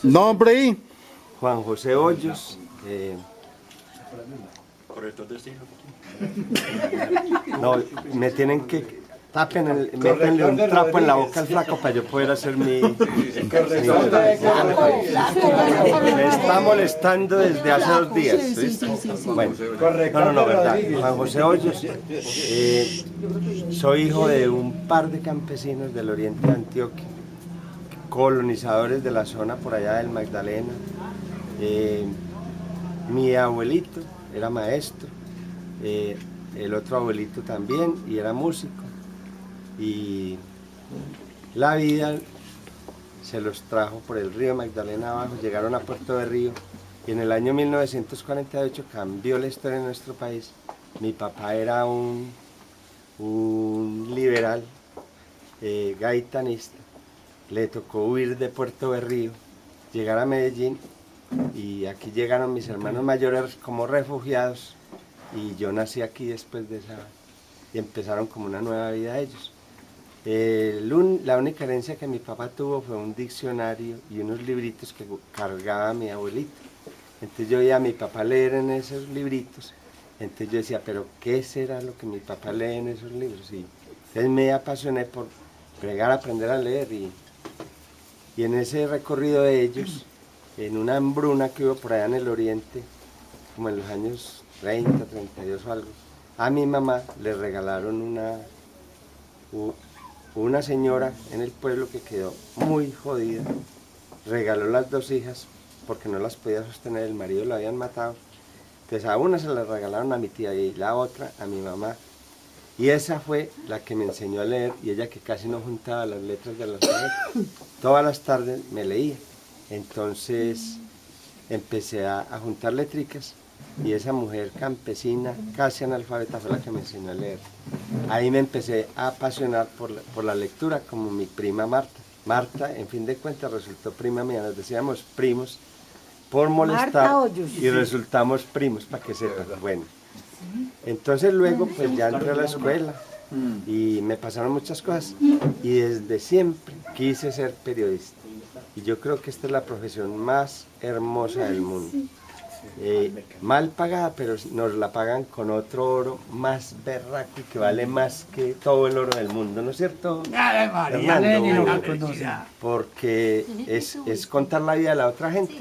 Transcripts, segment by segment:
Nombre. Juan José Hoyos. No, me tienen que... métanle un trapo en la boca al flaco para yo poder hacer mi... Me está molestando desde hace 2 días. ¿Viste? Bueno, no, verdad. Juan José Hoyos. Soy hijo de un par de campesinos del oriente de Antioquia, colonizadores de la zona por allá del Magdalena. Mi abuelito era maestro, el otro abuelito también, y era músico. Y la vida se los trajo por el río Magdalena abajo, llegaron a Puerto de Río, y en el año 1948 cambió la historia de nuestro país. Mi papá era un liberal, gaitanista. Le tocó huir de Puerto de Río, llegar a Medellín, y aquí llegaron mis hermanos mayores como refugiados, y yo nací aquí después de esa, y empezaron como una nueva vida ellos. La única herencia que mi papá tuvo fue un diccionario y unos libritos que cargaba mi abuelito. Entonces yo veía a mi papá leer en esos libritos, entonces yo decía, pero ¿qué será lo que mi papá lee en esos libros? Y entonces me apasioné por aprender a leer, y en ese recorrido de ellos, en una hambruna que hubo por allá en el oriente, como en los años 30, 32 o algo, a mi mamá le regalaron una señora en el pueblo que quedó muy jodida, regaló las 2 hijas porque no las podía sostener, el marido lo habían matado, entonces a una se la regalaron a mi tía y la otra a mi mamá, y esa fue la que me enseñó a leer, y ella que casi no juntaba las letras de las letras, todas las tardes me leía. Entonces empecé a juntar letricas, y esa mujer campesina, casi analfabeta, fue la que me enseñó a leer. Ahí me empecé a apasionar por la lectura, como mi prima Marta. Marta, en fin de cuentas, resultó prima mía, nos decíamos primos por molestar, y resultamos primos, para que sepan. Bueno, entonces luego pues ya entré a la escuela, y me pasaron muchas cosas, y desde siempre quise ser periodista. Y yo creo que esta es la profesión más hermosa del mundo. Mal pagada, pero nos la pagan con otro oro más berraco y que vale más que todo el oro del mundo, ¿no es cierto, Hernando? Porque es contar la vida de la otra gente.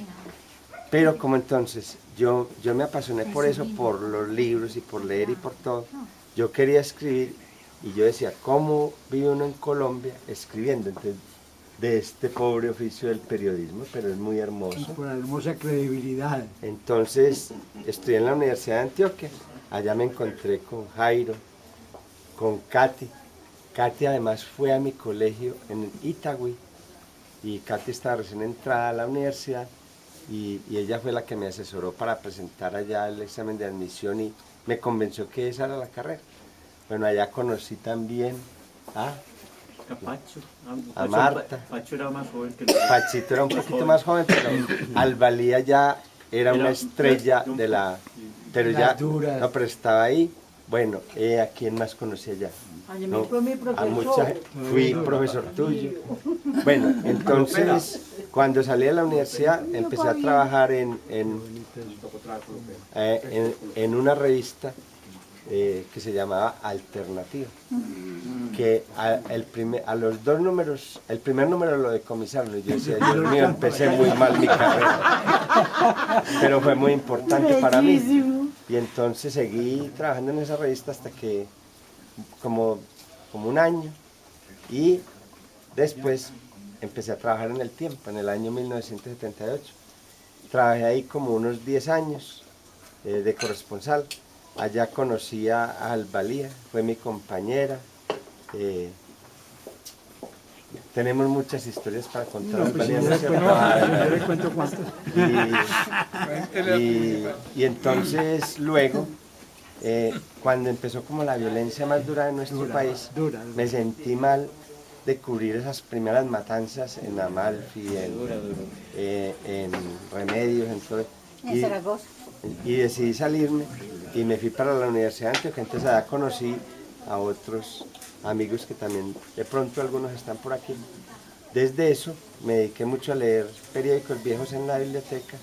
Pero como entonces yo me apasioné por eso, por los libros y por leer y por todo, yo quería escribir, y yo decía, ¿cómo vive uno en Colombia escribiendo? Entonces, de este pobre oficio del periodismo, pero es muy hermoso. Por la hermosa credibilidad. Entonces, estudié en la Universidad de Antioquia, allá me encontré con Jairo, con Katy. Katy además fue a mi colegio en Itagüí, y Katy estaba recién entrada a la universidad, y ella fue la que me asesoró para presentar allá el examen de admisión, y me convenció que esa era la carrera. Bueno, allá conocí también a Marta. Pacho era más joven que Pachito era un poquito más joven, pero Albalía ya era una estrella de la... Pero ya, no, pero estaba ahí. Bueno, ¿a quién más conocí allá? No, a mucha, fui profesor tuyo. Bueno, entonces, cuando salí de la universidad, empecé a trabajar en una revista que se llamaba Alternativa, que a los 2 números, el primer número lo decomisaron, y yo decía, Dios mío, empecé muy mal mi carrera, pero fue muy importante para mí, y entonces seguí trabajando en esa revista hasta que, como 1 año, y después empecé a trabajar en El Tiempo, en el año 1978, trabajé ahí como unos 10 años de corresponsal. Allá conocí a Albalía, fue mi compañera. Tenemos muchas historias para contar. Y entonces luego, cuando empezó como la violencia más dura de nuestro país, me sentí mal de cubrir esas primeras matanzas en Amalfi, en Remedios, en todo. En Zaragoza. Y decidí salirme y me fui para la Universidad de Antioquia. Entonces allá conocí a otros amigos que también, de pronto algunos están por aquí, desde eso me dediqué mucho a leer periódicos viejos en la biblioteca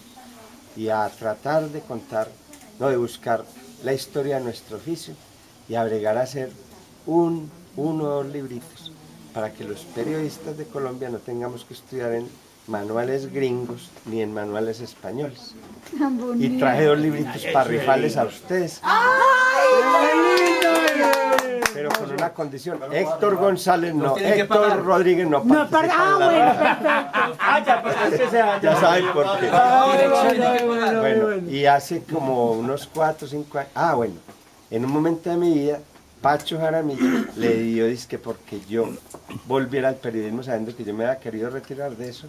y a tratar de contar, no, de buscar la historia de nuestro oficio y a bregar a hacer uno o dos libritos para que los periodistas de Colombia no tengamos que estudiar en manuales gringos ni en manuales españoles. Y traje 2 libritos para rifarles a ustedes. Pero con una condición, Héctor González no, Héctor Rodríguez no participa. Ya saben por qué. Bueno, y hace como unos 4 o 5 años, bueno, en un momento de mi vida, Pacho Jaramillo le dio disque porque yo volviera al periodismo sabiendo que yo me había querido retirar de eso,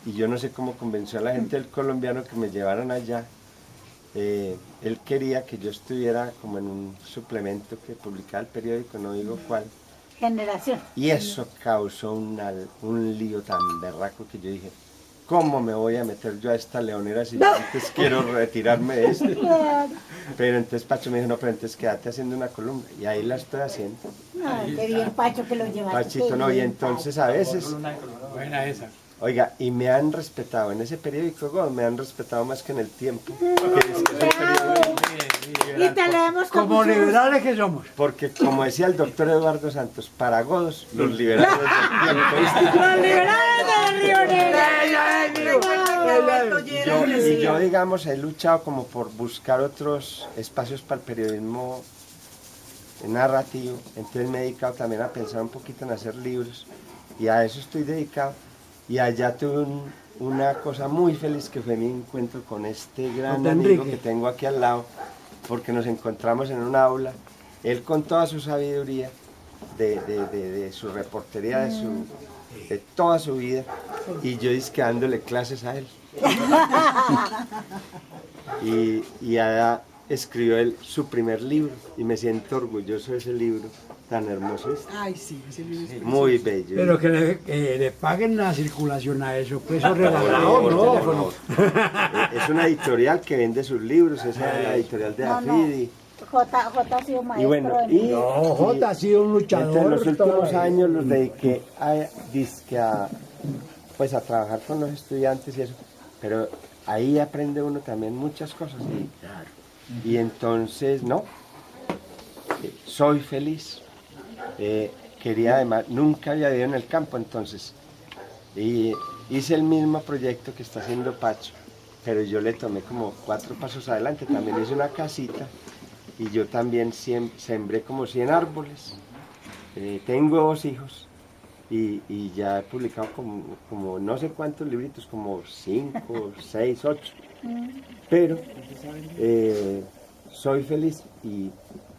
y yo no sé cómo convenció a la gente del colombiano que me llevaran allá. Él quería que yo estuviera como en un suplemento que publicaba el periódico, no digo cuál. Generación. Y eso causó un lío tan berraco que yo dije, ¿cómo me voy a meter yo a esta leonera si yo antes quiero retirarme de esto? Pero entonces Pacho me dijo, no, pero entonces quédate haciendo una columna. Y ahí la estoy haciendo. Ay, qué bien, Pacho, que lo llevaste. Pachito, no, y entonces a veces... Buena esa. Oiga, y me han respetado, en ese periódico Go, me han respetado más que en el Tiempo. Que es un periódico, Y te leemos con Como mucho gusto. liberales que somos. porque como decía el doctor Eduardo Santos, para Godos, los liberales del Tiempo. Los liberales de Río Negro. Y yo, digamos, he luchado como por buscar otros espacios para el periodismo narrativo, entonces me he dedicado también a pensar un poquito en hacer libros, y a eso estoy dedicado. Y allá tuve una cosa muy feliz que fue mi encuentro con este gran amigo que tengo aquí al lado, porque nos encontramos en un aula, él con toda su sabiduría, de su reportería, de toda su vida, y yo disque dándole clases a él. Y allá escribió él su primer libro, y me siento orgulloso de ese libro tan hermoso. Ay, sí, ese libro es Muy bello. Pero que le paguen la circulación a eso, pues eso regalado, No, ¿no? no. Es una editorial que vende sus libros, esa es la editorial de Afidi. J ha sido maestro. Y bueno, No, Jota ha sido un luchador. entre los últimos toda la vida. años los dediqué pues a trabajar con los estudiantes y eso, pero ahí aprende uno también muchas cosas. Y entonces, no, soy feliz. Quería además, nunca había vivido en el campo, entonces hice el mismo proyecto que está haciendo Pacho, pero yo le tomé como 4 pasos adelante. También hice una casita y yo también sembré como 100 árboles. Tengo 2 hijos y ya he publicado como no sé cuántos libritos, como 5, 6, 8, pero soy feliz, y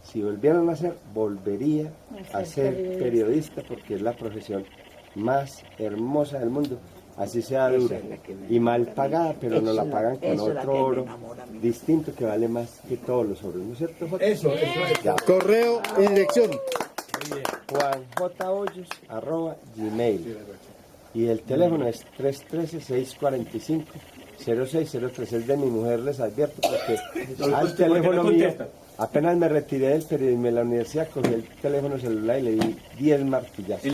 si volvieran a nacer, volvería a ser periodista, porque es la profesión más hermosa del mundo, así sea dura y mal pagada, pero nos la pagan con otro oro distinto que vale más que todos los oros, ¿no es cierto, Jota? Eso. Ya. Correo y dirección. juanjhoyos@gmail, y el teléfono es 313-645-0603, es de mi mujer, les advierto, porque al teléfono mío, apenas me retiré del periodismo en la universidad, cogí el teléfono celular y le di 10 martillazos.